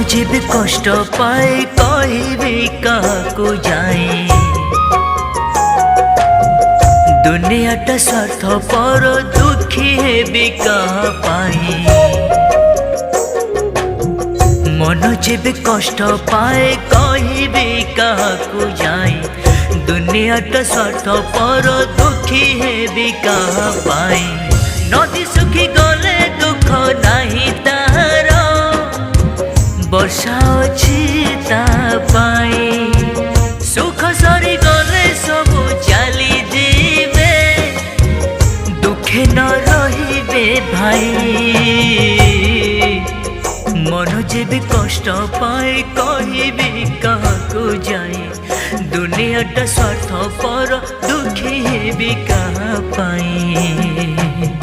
जेबे कष्ट पाए कहबे काहाकू जाए। दुनियाटा स्वार्थ पर दुखी हेबे कहा पाए। मन जेबे कष्ट पाए कहबे काहाकू जाए। दुनियाटा स्वार्थ पर दुखी हेबे कहा पाए। नदी सुखी गले दुख नाही तार, वर्षा अच्छी ता पाए। सुख सरी गले सबू चली जीवे, दुखे न रहिबे भाई। मन जेबे कष्ट पाए कहबे काहाकू जाए। दुनियाटा स्वार्थ पर दुखी हेबे कहा पाए।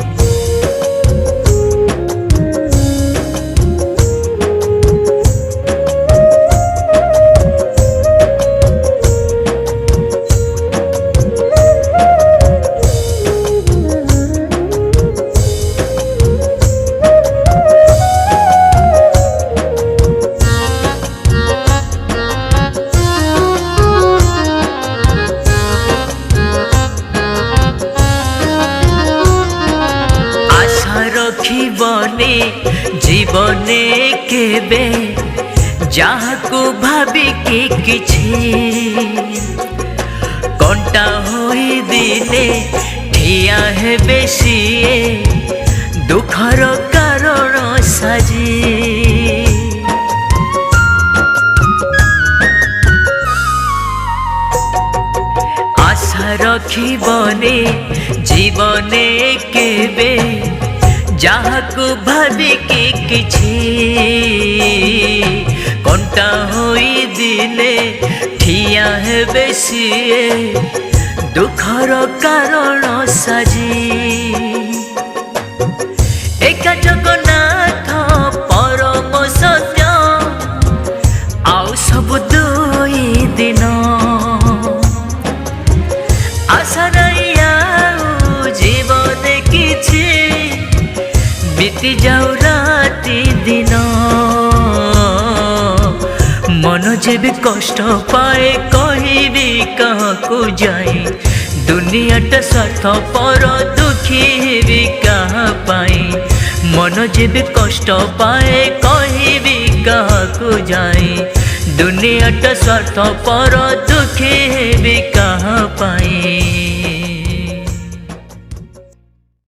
रखिबने जीवने केबे जाहाकू भाबी के किछि। कंटा होई दिने ठिया हेबे सिए, दुखर कारण साजी। आशा रखिबने जीवने केबे जाहाकू भाबी के किछि। कंटा होई दिने ठिया हेबे सिए, दुखर कारण साजी। एका जगन्नाथ परम सत्य, आउ सब दुई दिन। आशा नहीं आउ जीवन किछि, बीती जाऊ राति दिन। मन जेबे कष्ट पाए कहबे काहाकू जाए। दुनियाटा स्वार्थ पर दुखी हेबे कहा पाए। मन जेबे कष्ट पाए कहबे काहाकू जाए। दुनियाटा स्वार्थ पर दुखी